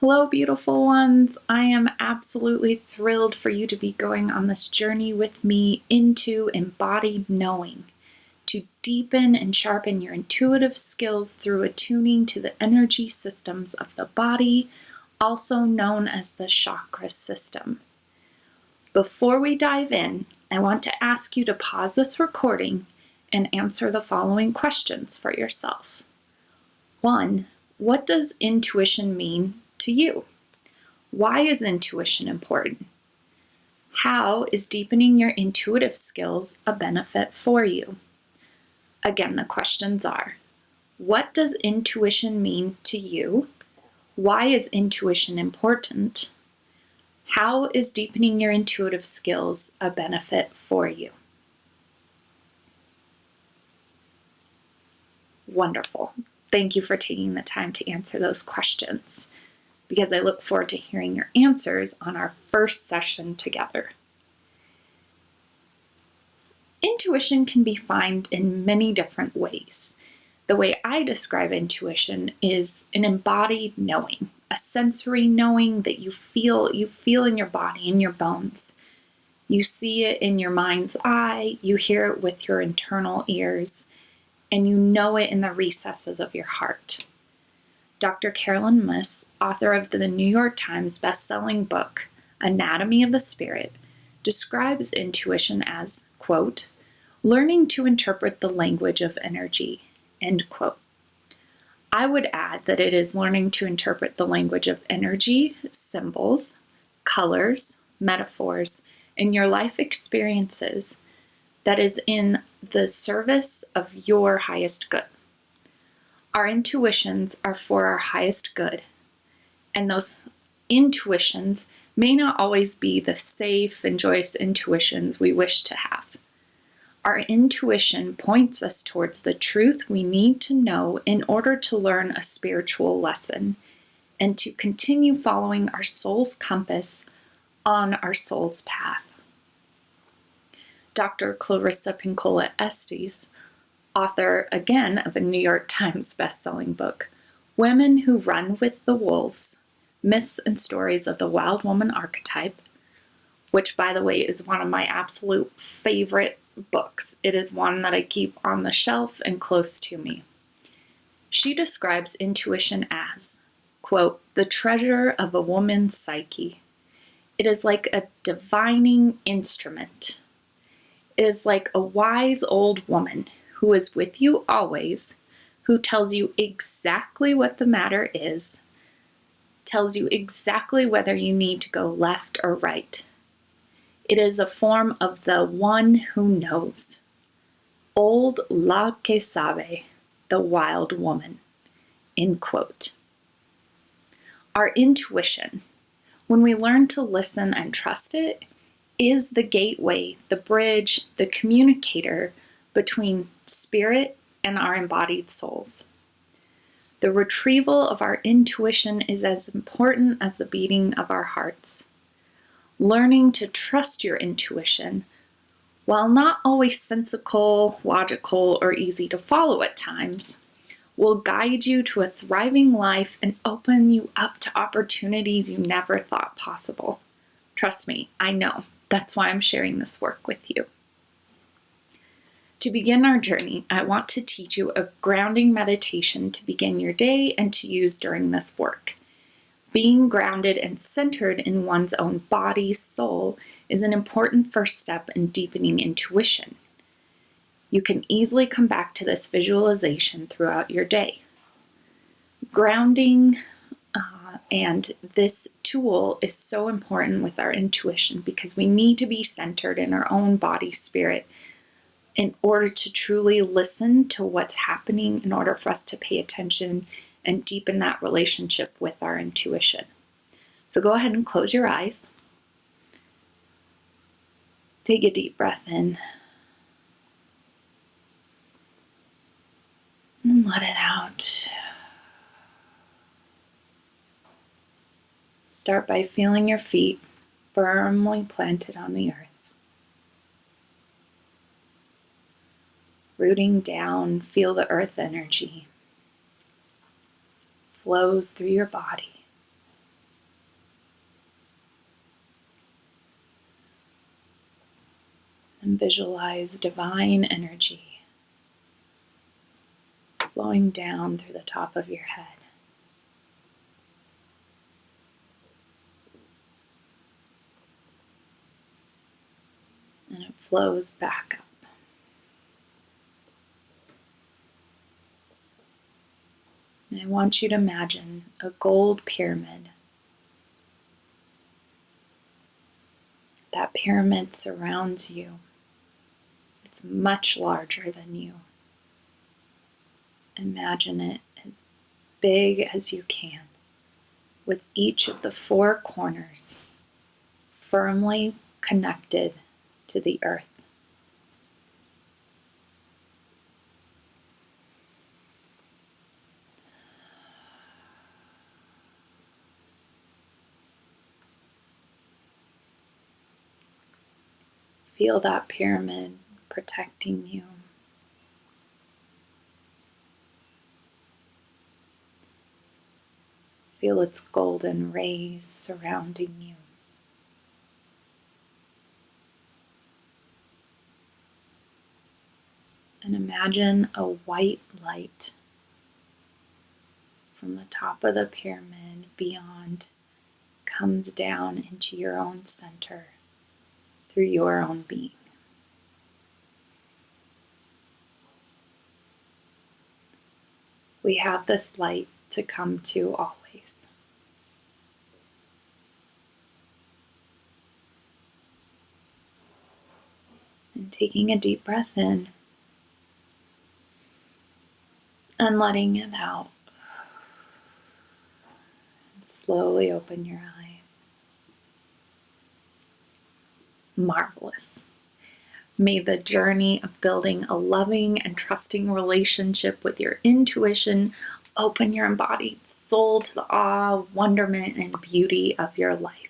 Hello, beautiful ones. I am absolutely thrilled for you to be going on this journey with me into embodied knowing, to deepen and sharpen your intuitive skills through attuning to the energy systems of the body, also known as the chakra system. Before we dive in, I want to ask you to pause this recording and answer the following questions for yourself. 1. What does intuition mean to you? Why is intuition important? How is deepening your intuitive skills a benefit for you? Again, the questions are, what does intuition mean to you? Why is intuition important? How is deepening your intuitive skills a benefit for you? Wonderful. Thank you for taking the time to answer those questions, because I look forward to hearing your answers on our first session together. Intuition can be defined in many different ways. The way I describe intuition is an embodied knowing, a sensory knowing that you feel in your body, in your bones. You see it in your mind's eye, you hear it with your internal ears, and you know it in the recesses of your heart. Dr. Carolyn Myss, author of the New York Times best-selling book, Anatomy of the Spirit, describes intuition as, quote, learning to interpret the language of energy, end quote. I would add that it is learning to interpret the language of energy, symbols, colors, metaphors, and your life experiences that is in the service of your highest good. Our intuitions are for our highest good, and those intuitions may not always be the safe and joyous intuitions we wish to have. Our intuition points us towards the truth we need to know in order to learn a spiritual lesson and to continue following our soul's compass on our soul's path. Dr. Clarissa Pinkola Estes, author again of a New York Times best-selling book, Women Who Run with the Wolves, Myths and Stories of the Wild Woman Archetype, which, by the way, is one of my absolute favorite books. It is one that I keep on the shelf and close to me. She describes intuition as, quote, the treasure of a woman's psyche. It is like a divining instrument. It is like a wise old woman who is with you always, who tells you exactly what the matter is, tells you exactly whether you need to go left or right. It is a form of the one who knows. Old la que sabe, the wild woman, end quote. Our intuition, when we learn to listen and trust it, is the gateway, the bridge, the communicator between spirit and our embodied souls. The retrieval of our intuition is as important as the beating of our hearts. Learning to trust your intuition, while not always sensical, logical, or easy to follow at times, will guide you to a thriving life and open you up to opportunities you never thought possible. Trust me, I know. That's why I'm sharing this work with you. To begin our journey, I want to teach you a grounding meditation to begin your day and to use during this work. Being grounded and centered in one's own body, soul, is an important first step in deepening intuition. You can easily come back to this visualization throughout your day. Grounding and this tool is so important with our intuition because we need to be centered in our own body, spirit, in order to truly listen to what's happening, in order for us to pay attention and deepen that relationship with our intuition. So go ahead and close your eyes. Take a deep breath in. And let it out. Start by feeling your feet firmly planted on the earth. Rooting down, feel the earth energy flows through your body. And visualize divine energy flowing down through the top of your head. And it flows back up. And I want you to imagine a gold pyramid. That pyramid surrounds you. It's much larger than you. Imagine it as big as you can, with each of the four corners firmly connected to the earth. Feel that pyramid protecting you. Feel its golden rays surrounding you. And imagine a white light from the top of the pyramid beyond comes down into your own center through your own being. We have this light to come to always. And taking a deep breath in and letting it out. And slowly open your eyes. Marvelous. May the journey of building a loving and trusting relationship with your intuition open your embodied soul to the awe, wonderment, and beauty of your life.